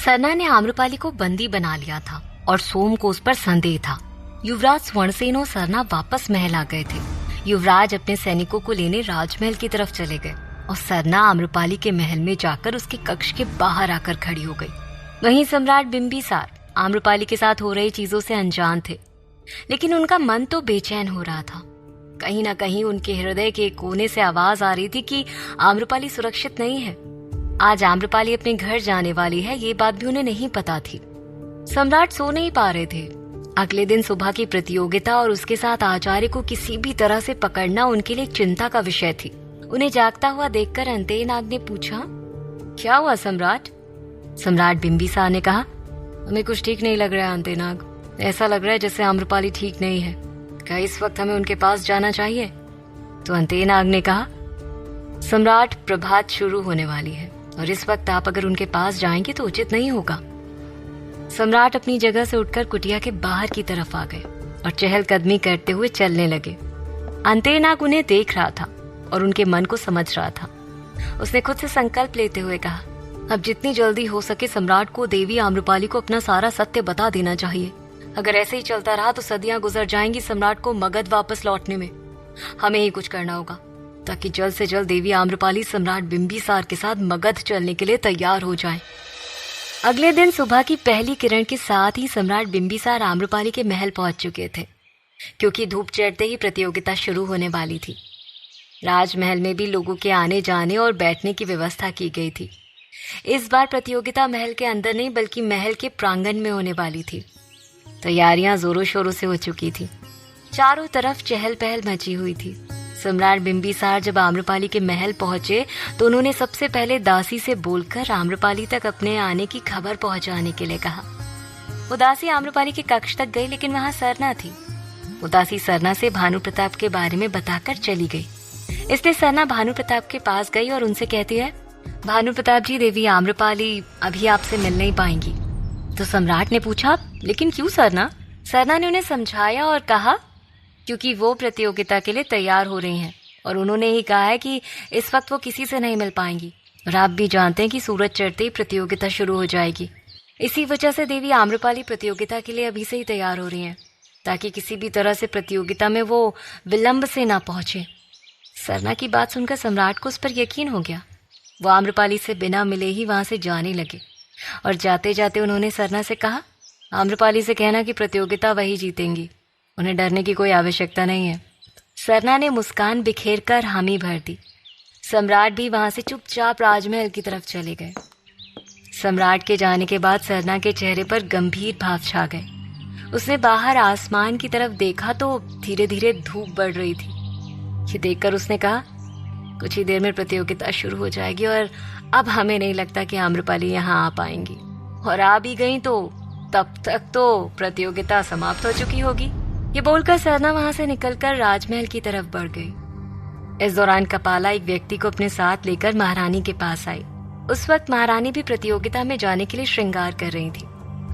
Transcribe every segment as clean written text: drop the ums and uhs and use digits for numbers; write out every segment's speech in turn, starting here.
सरना ने आम्रपाली को बंदी बना लिया था और सोम को उस पर संदेह था। युवराज स्वर्णसेन और सरना वापस महल आ गए थे। युवराज अपने सैनिकों को लेने राजमहल की तरफ चले गए और सरना आम्रपाली के महल में जाकर उसके कक्ष के बाहर आकर खड़ी हो गई। वहीं सम्राट बिंबिसार आम्रपाली के साथ हो रही चीजों से अनजान थे, लेकिन उनका मन तो बेचैन हो रहा था। कहीं ना कहीं उनके हृदय के कोने से आवाज आ रही थी कि आम्रपाली सुरक्षित नहीं है। आज आम्रपाली अपने घर जाने वाली है, ये बात भी उन्हें नहीं पता थी। सम्राट सो नहीं पा रहे थे। अगले दिन सुबह की प्रतियोगिता और उसके साथ आचार्य को किसी भी तरह से पकड़ना उनके लिए चिंता का विषय थी। उन्हें जागता हुआ देखकर अंतेनाग ने पूछा, क्या हुआ सम्राट? सम्राट बिंबिसार ने कहा, हमें कुछ ठीक नहीं लग रहा है अंतेनाग। ऐसा लग रहा है जैसे आम्रपाली ठीक नहीं है। क्या इस वक्त हमें उनके पास जाना चाहिए? तो अंतेनाग ने कहा, सम्राट, प्रभात शुरू होने वाली है और इस वक्त आप अगर उनके पास जाएंगे तो उचित नहीं होगा। सम्राट अपनी जगह से उठकर कुटिया के बाहर की तरफ आ गए और चहलकदमी करते हुए चलने लगे। अंतेनाग उन्हें देख रहा था और उनके मन को समझ रहा था। उसने खुद से संकल्प लेते हुए कहा, अब जितनी जल्दी हो सके सम्राट को देवी आम्रपाली को अपना सारा सत्य बता देना चाहिए। अगर ऐसे ही चलता रहा तो सदियां गुजर जाएंगी सम्राट को मगध वापस लौटने में। हमें ही कुछ करना होगा ताकि जल्द से जल्द देवी आम्रपाली सम्राट बिंबिसार के साथ मगध चलने के लिए तैयार हो जाए। अगले दिन सुबह की पहली किरण के साथ ही सम्राट बिंबिसार आम्रपाली के महल पहुंच चुके थे, क्योंकि धूप चढ़ते ही प्रतियोगिता शुरू होने वाली थी। राजमहल में भी लोगों के आने जाने और बैठने की व्यवस्था की गई थी। इस बार प्रतियोगिता महल के अंदर नहीं बल्कि महल के प्रांगण में होने वाली थी। तैयारियां जोरों शोरों से हो चुकी थी। चारों तरफ चहल पहल मची हुई थी। सम्राट बिंबिसार जब आम्रपाली के महल पहुंचे तो उन्होंने सबसे पहले दासी से बोलकर आम्रपाली तक अपने आने की खबर पहुंचाने के लिए कहा। वो दासी आम्रपाली के कक्ष तक गई, लेकिन वहां सरना थी। वो दासी सरना से भानु प्रताप के बारे में बताकर चली गई। इसलिए सरना भानु प्रताप के पास गई और उनसे कहती है, भानु प्रताप जी, देवी आम्रपाली अभी आपसे मिल नहीं पाएंगी। तो सम्राट ने पूछा, लेकिन क्यों सरना? सरना ने उन्हें समझाया और कहा, क्योंकि वो प्रतियोगिता के लिए तैयार हो रही हैं और उन्होंने ही कहा है कि इस वक्त वो किसी से नहीं मिल पाएंगी। और आप भी जानते हैं कि सूरज चढ़ते ही प्रतियोगिता शुरू हो जाएगी। इसी वजह से देवी आम्रपाली प्रतियोगिता के लिए अभी से ही तैयार हो रही हैं, ताकि किसी भी तरह से प्रतियोगिता में वो विलंब से ना पहुंचे। सरना की बात सुनकर सम्राट को उस पर यकीन हो गया। वो आम्रपाली से बिना मिले ही वहां से जाने लगे और जाते जाते उन्होंने सरना से कहा, आम्रपाली से कहना कि प्रतियोगिता वही जीतेंगी, उन्हें डरने की कोई आवश्यकता नहीं है। सरना ने मुस्कान बिखेर कर हामी भर दी। सम्राट भी वहां से चुपचाप राजमहल की तरफ चले गए। सम्राट के जाने के बाद सरना के चेहरे पर गंभीर भाव छा गए। उसने बाहर आसमान की तरफ देखा तो धीरे धीरे धूप बढ़ रही थी। ये देखकर उसने कहा, कुछ ही देर में प्रतियोगिता शुरू हो जाएगी और अब हमें नहीं लगता कि आम्रपाली यहाँ आ पाएंगी, और आ भी गई तो तब तक तो प्रतियोगिता समाप्त हो चुकी होगी। ये बोलकर सरना वहां से निकलकर राजमहल की तरफ बढ़ गई। इस दौरान कपाला एक व्यक्ति को अपने साथ लेकर महारानी के पास आई। उस वक्त महारानी भी प्रतियोगिता में जाने के लिए श्रृंगार कर रही थी।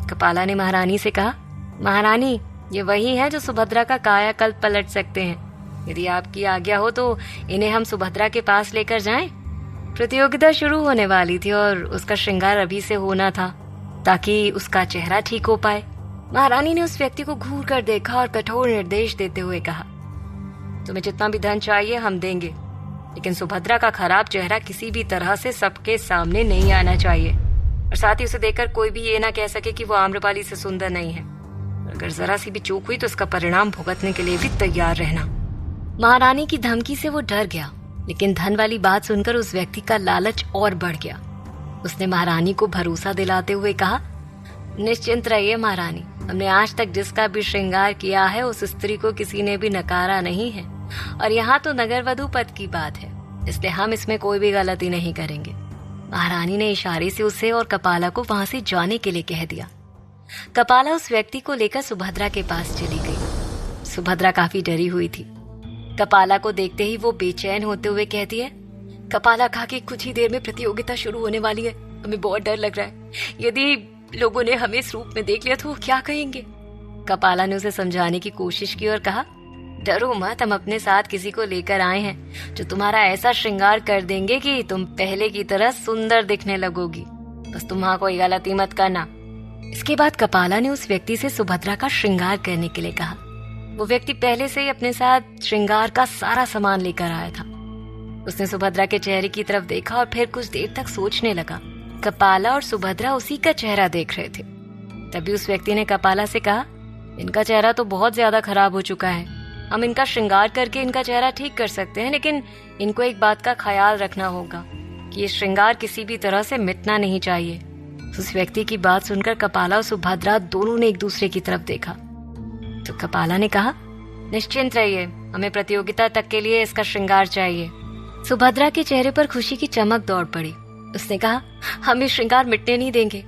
कपाला ने महारानी से कहा, महारानी, ये वही है जो सुभद्रा का कायाकल्प पलट सकते हैं। यदि आपकी आज्ञा हो तो इन्हें हम सुभद्रा के पास लेकर जाएं। प्रतियोगिता शुरू होने वाली थी और उसका श्रृंगार अभी से होना था ताकि उसका चेहरा ठीक हो पाए। महारानी ने उस व्यक्ति को घूर कर देखा और कठोर निर्देश देते हुए कहा, तुम्हें जितना भी धन चाहिए हम देंगे, लेकिन सुभद्रा का खराब चेहरा किसी भी तरह से सबके सामने नहीं आना चाहिए, और साथ ही उसे देखकर कोई भी ये ना कह सके कि वो आम्रपाली से सुंदर नहीं है। अगर जरा सी भी चूक हुई तो इसका परिणाम भुगतने के लिए भी तैयार रहना। महारानी की धमकी से वो डर गया, लेकिन धन वाली बात सुनकर उस व्यक्ति का लालच और बढ़ गया। उसने महारानी को भरोसा दिलाते हुए कहा, निश्चिंत रहिए महारानी, हमने आज तक जिसका भी श्रृंगार किया है उस स्त्री को किसी ने भी नकारा नहीं है, और यहाँ तो नगर वधू पद की बात है, इसलिए हम इसमें कोई भी गलती नहीं करेंगे। महारानी ने इशारे से उसे और कपाला को वहां से जाने के लिए कह दिया। कपाला उस व्यक्ति को लेकर सुभद्रा के पास चली गई। सुभद्रा काफी डरी हुई थी। कपाला को देखते ही वो बेचैन होते हुए कहती है, कपाला कहा कि कुछ ही देर में प्रतियोगिता शुरू होने वाली है, हमें बहुत डर लग रहा है। यदि लोगों ने हमें इस रूप में देख लिया तो वो क्या कहेंगे? कपाला ने उसे समझाने की कोशिश की और कहा, डरो मत, हम अपने साथ किसी को लेकर आए हैं जो तुम्हारा ऐसा श्रृंगार कर देंगे कि तुम पहले की तरह सुंदर दिखने लगोगी। बस तुम वहां कोई गलती मत करना। इसके बाद कपाला ने उस व्यक्ति से सुभद्रा का श्रृंगार करने के लिए कहा। वो व्यक्ति पहले से ही अपने साथ श्रृंगार का सारा सामान लेकर आया था। उसने सुभद्रा के चेहरे की तरफ देखा और फिर कुछ देर तक सोचने लगा। कपाला और सुभद्रा उसी का चेहरा देख रहे थे। तभी उस व्यक्ति ने कपाला से कहा, इनका चेहरा तो बहुत ज्यादा खराब हो चुका है। हम इनका श्रृंगार करके इनका चेहरा ठीक कर सकते हैं, लेकिन इनको एक बात का ख्याल रखना होगा कि ये श्रृंगार किसी भी तरह से मिटना नहीं चाहिए। उस व्यक्ति की बात सुनकर कपाला और सुभद्रा दोनों ने एक दूसरे की तरफ देखा। तो कपाला ने कहा, निश्चिंत रहिए, हमें प्रतियोगिता तक के लिए इसका श्रृंगार चाहिए। सुभद्रा के चेहरे पर खुशी की चमक दौड़ पड़ी। उसने कहा, हम ये श्रृंगार मिटने नहीं देंगे।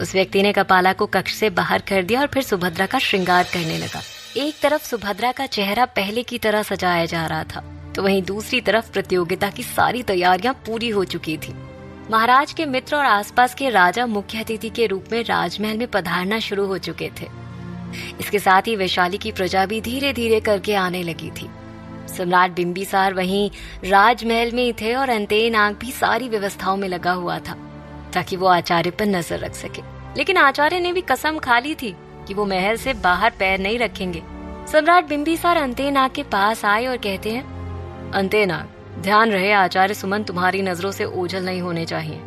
उस व्यक्ति ने कपाला को कक्ष से बाहर कर दिया और फिर सुभद्रा का श्रृंगार करने लगा। एक तरफ सुभद्रा का चेहरा पहले की तरह सजाया जा रहा था, तो वहीं दूसरी तरफ प्रतियोगिता की सारी तैयारियां पूरी हो चुकी थी। महाराज के मित्र और आसपास के राजा मुख्य अतिथि के रूप में राजमहल में पधारना शुरू हो चुके थे। इसके साथ ही वैशाली की प्रजा भी धीरे धीरे करके आने लगी थी। सम्राट बिंबिसार वहीं राजमहल में ही थे और अंतनाग भी सारी व्यवस्थाओं में लगा हुआ था ताकि वो आचार्य पर नजर रख सके। लेकिन आचार्य ने भी कसम खा ली थी कि वो महल से बाहर पैर नहीं रखेंगे। सम्राट बिंबिसार अंतनाग के पास आए और कहते हैं, अंतनाग, ध्यान रहे आचार्य सुमन तुम्हारी नजरों से ओझल नहीं होने चाहिए।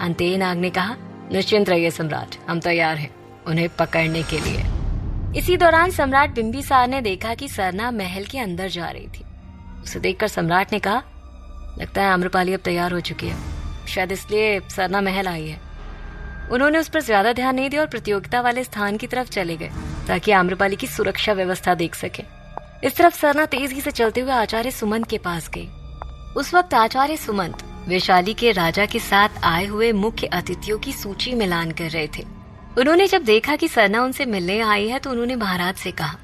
अंतनाग ने कहा, निश्चिंत रहिए सम्राट, हम तैयार हैं उन्हें पकड़ने के लिए। इसी दौरान सम्राट बिंबिसार ने देखा कि सरना महल के अंदर जा रही थी। उसे देखकर सम्राट ने कहा, लगता है आम्रपाली अब तैयार हो चुकी है, शायद इसलिए सरना महल आई है। उन्होंने उस पर ज्यादा ध्यान नहीं दिया और प्रतियोगिता वाले स्थान की तरफ चले गए ताकि आम्रपाली की सुरक्षा व्यवस्था देख सके। इस तरफ सरना तेजी से चलते हुए आचार्य सुमंत के पास गई। उस वक्त आचार्य सुमंत वैशाली के राजा के साथ आए हुए मुख्य अतिथियों की सूची मिलान कर रहे थे। उन्होंने जब देखा कि सरना उनसे मिलने आई है तो उन्होंने महाराज से कहा,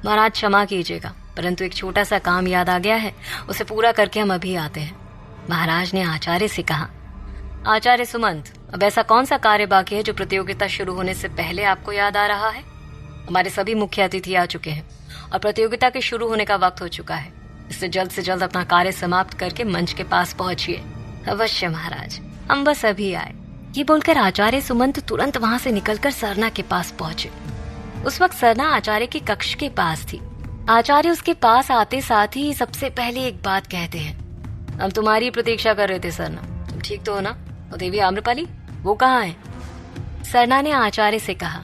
महाराज क्षमा कीजिएगा, परंतु एक छोटा सा काम याद आ गया है, उसे पूरा करके हम अभी आते हैं। महाराज ने आचार्य से कहा, आचार्य सुमंत, अब ऐसा कौन सा कार्य बाकी है जो प्रतियोगिता शुरू होने से पहले आपको याद आ रहा है? हमारे सभी मुख्य अतिथि आ चुके हैं और प्रतियोगिता के शुरू होने का वक्त हो चुका है, इससे जल्द अपना कार्य समाप्त करके मंच के पास पहुंचिए। अवश्य महाराज, हम बस अभी आए। ये बोलकर आचार्य सुमंत तुरंत वहां से निकलकर सरना के पास पहुंचे। उस वक्त सरना आचार्य के कक्ष के पास थी। आचार्य उसके पास आते साथ ही सबसे पहले एक बात कहते हैं, हम तुम्हारी प्रतीक्षा कर रहे थे सरना, तुम ठीक तो हो ना? और देवी आम्रपाली, वो कहाँ है? सरना ने आचार्य से कहा,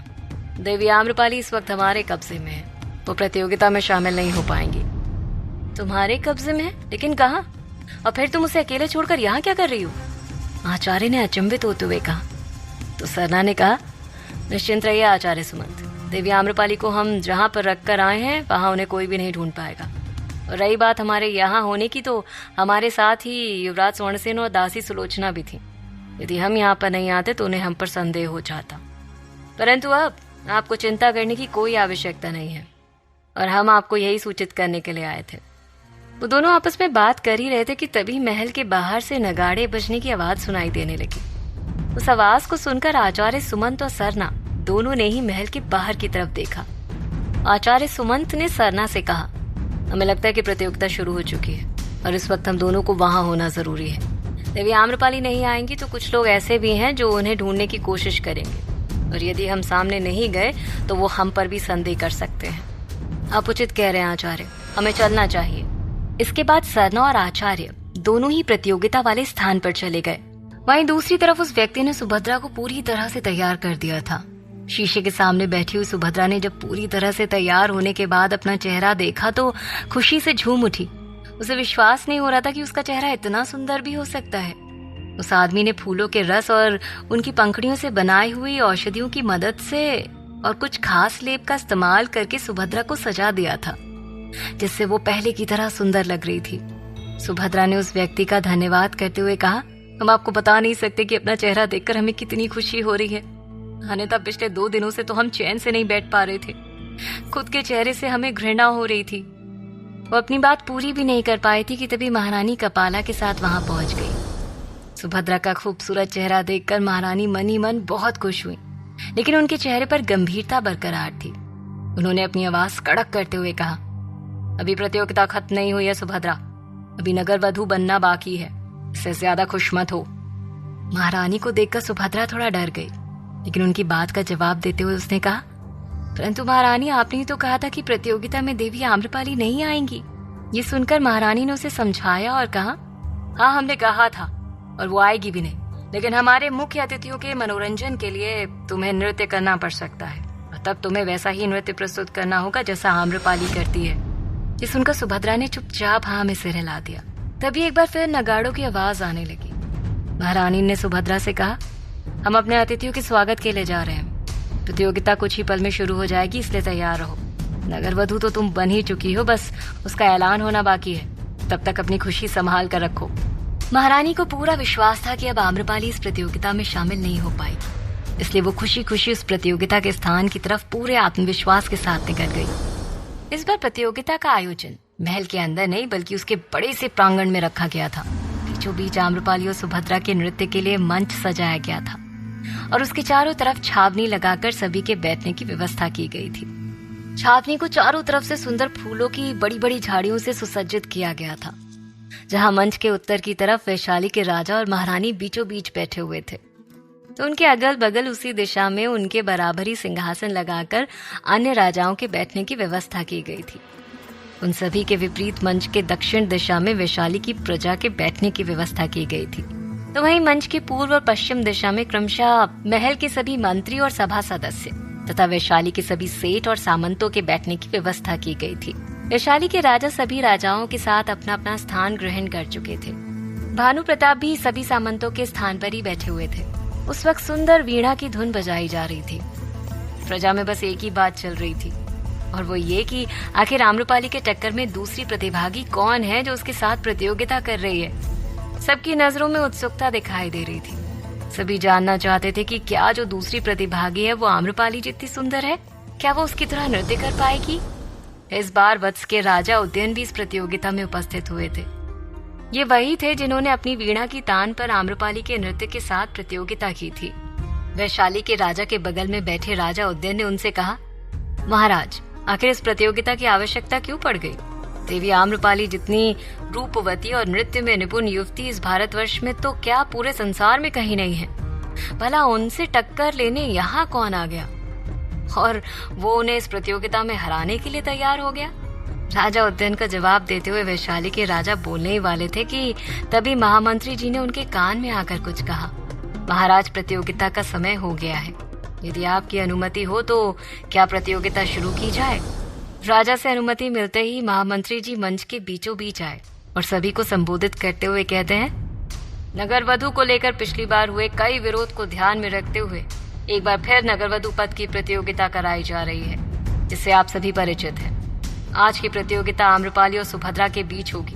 देवी आम्रपाली इस वक्त हमारे कब्जे में है, वो प्रतियोगिता में शामिल नहीं हो पाएंगी। तुम्हारे कब्जे में है? लेकिन कहाँ? और फिर तुम उसे अकेले छोड़कर यहाँ क्या कर रही हो? आचार्य ने अचंभित होते हुए कहा। तो सरना ने कहा, निश्चिंत रहिए आचार्य सुमंत, देवी आम्रपाली को हम जहाँ पर रख कर आए हैं वहाँ उन्हें कोई भी नहीं ढूंढ पाएगा। और रही बात हमारे यहाँ होने की, तो हमारे साथ ही युवराज स्वर्णसेन और दासी सुलोचना भी थी। यदि हम यहाँ पर नहीं आते तो उन्हें हम पर संदेह हो जाता, परंतु अब आपको चिंता करने की कोई आवश्यकता नहीं है और हम आपको यही सूचित करने के लिए आए थे। वो दोनों आपस में बात कर ही रहे थे कि तभी महल के बाहर से नगाड़े बजने की आवाज सुनाई देने लगी। उस आवाज को सुनकर आचार्य सुमंत और सरना दोनों ने ही महल के बाहर की तरफ देखा। आचार्य सुमंत ने सरना से कहा, हमें लगता है कि प्रतियोगिता शुरू हो चुकी है और इस वक्त हम दोनों को वहां होना जरूरी है। देवी आम्रपाली नहीं आएंगी तो कुछ लोग ऐसे भी हैं जो उन्हें ढूंढने की कोशिश करेंगे, और यदि हम सामने नहीं गए तो वो हम पर भी संदेह कर सकते हैं। आप उचित कह रहे हैं आचार्य, हमें चलना चाहिए। इसके बाद सरना और आचार्य दोनों ही प्रतियोगिता वाले स्थान पर चले गए। वहीं दूसरी तरफ उस व्यक्ति ने सुभद्रा को पूरी तरह से तैयार कर दिया था। शीशे के सामने बैठी हुई सुभद्रा ने जब पूरी तरह से तैयार होने के बाद अपना चेहरा देखा तो खुशी से झूम उठी। उसे विश्वास नहीं हो रहा था कि उसका चेहरा इतना सुंदर भी हो सकता है। उस आदमी ने फूलों के रस और उनकी पंखड़ियों से बनाई हुई औषधियों की मदद से और कुछ खास लेप का इस्तेमाल करके सुभद्रा को सजा दिया था, जिससे वो पहले की तरह सुंदर लग रही थी। सुभद्रा ने उस व्यक्ति का धन्यवाद करते हुए कहा, हम आपको बता नहीं सकते कि अपना चेहरा देखकर हमें कितनी खुशी हो रही है। अन्यथा पिछले 2 दिनों से तो हम चैन से नहीं बैठ पा रहे थे। खुद के चेहरे से हमें घृणा हो रही थी। वो अपनी बात पूरी भी नहीं कर पाई थी कि तभी महारानी कपाला के साथ वहां पहुंच गई। सुभद्रा का खूबसूरत चेहरा देखकर महारानी मन ही मन बहुत खुश हुई, लेकिन उनके चेहरे पर गंभीरता बरकरार थी। उन्होंने अपनी आवाज कड़क करते हुए कहा, अभी प्रतियोगिता खत्म नहीं हुई है सुभद्रा, अभी नगर वधू बनना बाकी है, इससे ज्यादा खुश मत हो। महारानी को देखकर सुभद्रा थोड़ा डर गई, लेकिन उनकी बात का जवाब देते हुए उसने कहा, परंतु महारानी, आपने ही तो कहा था कि प्रतियोगिता में देवी आम्रपाली नहीं आएंगी। ये सुनकर महारानी ने उसे समझाया और कहा, हाँ, हमने कहा था और वो आएगी भी नहीं, लेकिन हमारे मुख्य अतिथियों के मनोरंजन के लिए तुम्हें नृत्य करना पड़ सकता है, और तब तुम्हें वैसा ही नृत्य प्रस्तुत करना होगा जैसा आम्रपाली करती है। ये सुनकर सुभद्रा ने चुपचाप हाँ में सिर हिला दिया। तभी एक बार फिर नगाड़ों की आवाज आने लगी। महारानी ने सुभद्रा से कहा, हम अपने अतिथियों के स्वागत के लिए जा रहे हैं। प्रतियोगिता कुछ ही पल में शुरू हो जाएगी, इसलिए तैयार रहो। नगर वधू तो तुम बन ही चुकी हो, बस उसका ऐलान होना बाकी है। तब तक अपनी खुशी संभाल कर रखो। महारानी को पूरा विश्वास था कि अब आम्रपाली इस प्रतियोगिता में शामिल नहीं हो पाएगी, इसलिए वो खुशी खुशी उस प्रतियोगिता के स्थान की तरफ पूरे आत्मविश्वास के साथ निकल गई। इस बार प्रतियोगिता का आयोजन महल के अंदर नहीं बल्कि उसके बड़े से प्रांगण में रखा गया था। बीचों बीच आम्रपाली और सुभद्रा के नृत्य के लिए मंच सजाया गया था और उसके चारों तरफ छावनी लगाकर सभी के बैठने की व्यवस्था की गई थी। छावनी को चारों तरफ से सुंदर फूलों की बड़ी बड़ी झाड़ियों से सुसज्जित किया गया था, जहां मंच के उत्तर की तरफ वैशाली के राजा और महारानी बीचों बीच बैठे हुए थे, तो उनके अगल बगल उसी दिशा में उनके बराबरी सिंहासन लगाकर अन्य राजाओं के बैठने की व्यवस्था की गई थी। उन सभी के विपरीत मंच के दक्षिण दिशा में वैशाली की प्रजा के बैठने की व्यवस्था की गई थी, तो वहीं मंच के पूर्व और पश्चिम दिशा में क्रमशः महल के सभी मंत्री और सभा सदस्य तथा वैशाली के सभी सेठ और सामंतों के बैठने की व्यवस्था की गई थी। वैशाली के राजा सभी राजाओं के साथ अपना अपना स्थान ग्रहण कर चुके थे। भानु प्रताप भी सभी सामंतों के स्थान पर ही बैठे हुए थे। उस वक्त सुंदर वीणा की धुन बजाई जा रही थी। प्रजा में बस एक ही बात चल रही थी, और वो ये कि आखिर आम्रपाली के टक्कर में दूसरी प्रतिभागी कौन है जो उसके साथ प्रतियोगिता कर रही है। सबकी नजरों में उत्सुकता दिखाई दे रही थी। सभी जानना चाहते थे कि क्या जो दूसरी प्रतिभागी है वो आम्रपाली जितनी सुंदर है, क्या वो उसकी तरह नृत्य कर पाएगी। इस बार वत्स के राजा उदयन भी इस प्रतियोगिता में उपस्थित हुए थे। ये वही थे जिन्होंने अपनी वीणा की तान पर आम्रपाली के नृत्य के साथ प्रतियोगिता की थी। वैशाली के राजा के बगल में बैठे राजा उदयन ने उनसे कहा, महाराज, आखिर इस प्रतियोगिता की आवश्यकता क्यों पड़ गई? देवी आम्रपाली जितनी रूपवती और नृत्य में निपुण युवती इस भारतवर्ष में तो क्या पूरे संसार में कहीं नहीं है। भला उनसे टक्कर लेने यहाँ कौन आ गया और वो उन्हें इस प्रतियोगिता में हराने के लिए तैयार हो गया? राजा उदयन का जवाब देते हुए वैशाली के राजा बोलने ही वाले थे कि तभी महामंत्री जी ने उनके कान में आकर कुछ कहा। महाराज, प्रतियोगिता का समय हो गया है। यदि आपकी अनुमति हो तो क्या प्रतियोगिता शुरू की जाए? राजा से अनुमति मिलते ही महामंत्री जी मंच के बीचों बीच आए और सभी को संबोधित करते हुए कहते हैं, नगर वधु को लेकर पिछली बार हुए कई विरोध को ध्यान में रखते हुए एक बार फिर नगर वधु पद की प्रतियोगिता कराई जा रही है, जिससे आप सभी परिचित हैं। आज की प्रतियोगिता आम्रपाली और सुभद्रा के बीच होगी।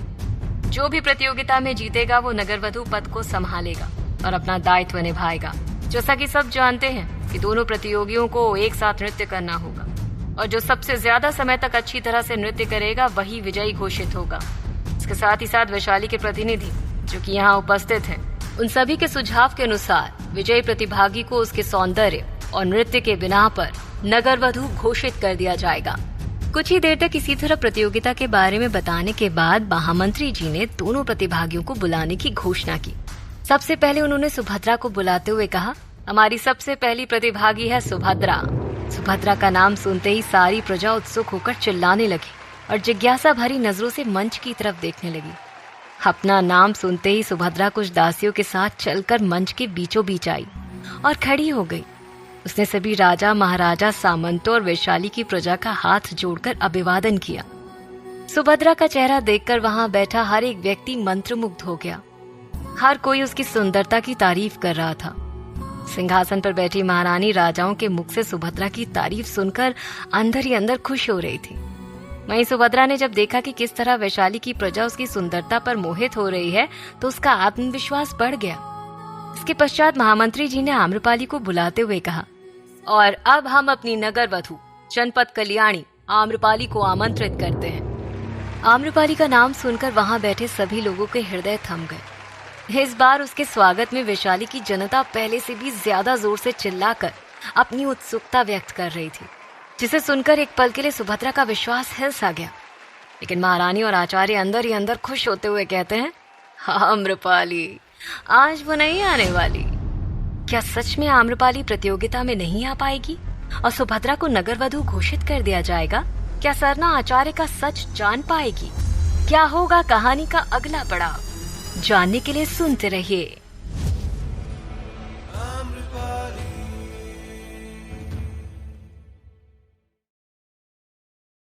जो भी प्रतियोगिता में जीतेगा वो नगर वधु पद को संभालेगा और अपना दायित्व निभाएगा। जैसा कि सब जानते हैं कि दोनों प्रतियोगियों को एक साथ नृत्य करना होगा और जो सबसे ज्यादा समय तक अच्छी तरह से नृत्य करेगा वही विजयी घोषित होगा। इसके साथ ही साथ वैशाली के प्रतिनिधि जो कि यहाँ उपस्थित हैं, उन सभी के सुझाव के अनुसार विजयी प्रतिभागी को उसके सौंदर्य और नृत्य के बिना पर नगर वधु घोषित कर दिया जाएगा। कुछ ही देर तक इसी तरह प्रतियोगिता के बारे में बताने के बाद महामंत्री जी ने दोनों प्रतिभागियों को बुलाने की घोषणा की। सबसे पहले उन्होंने सुभद्रा को बुलाते हुए कहा, हमारी सबसे पहली प्रतिभागी है सुभद्रा। सुभद्रा का नाम सुनते ही सारी प्रजा उत्सुक होकर चिल्लाने लगी और जिज्ञासा भरी नजरों से मंच की तरफ देखने लगी। अपना नाम सुनते ही सुभद्रा कुछ दासियों के साथ चलकर मंच के बीचों बीच आई और खड़ी हो गई। उसने सभी राजा, महाराजा, सामंतों और वैशाली की प्रजा का हाथ जोड़कर अभिवादन किया। सुभद्रा का चेहरा देखकर वहां बैठा हर एक व्यक्ति मंत्रमुग्ध हो गया। हर कोई उसकी सुंदरता की तारीफ कर रहा था। सिंहासन पर बैठी महारानी राजाओं के मुख से सुभद्रा की तारीफ सुनकर अंदर ही अंदर खुश हो रही थी। वहीं सुभद्रा ने जब देखा कि किस तरह वैशाली की प्रजा उसकी सुंदरता पर मोहित हो रही है तो उसका आत्मविश्वास बढ़ गया। इसके पश्चात महामंत्री जी ने आम्रपाली को बुलाते हुए कहा, और अब हम अपनी नगर वधु जनपद कल्याणी आम्रपाली को आमंत्रित करते हैं। आम्रपाली का नाम सुनकर वहां बैठे सभी लोगों के हृदय थम गए। इस बार उसके स्वागत में वैशाली की जनता पहले से भी ज्यादा जोर से चिल्लाकर अपनी उत्सुकता व्यक्त कर रही थी, जिसे सुनकर एक पल के लिए सुभद्रा का विश्वास हिल सा गया। लेकिन महारानी और आचार्य अंदर ही अंदर खुश होते हुए कहते हैं, आम्रपाली, आज वो नहीं आने वाली। क्या सच में आम्रपाली प्रतियोगिता में नहीं आ पाएगी और सुभद्रा को नगरवधु घोषित कर दिया जाएगा? क्या सरना आचार्य का सच जान पाएगी? क्या होगा कहानी का अगला पड़ाव? जानने के लिए सुनते रहिए।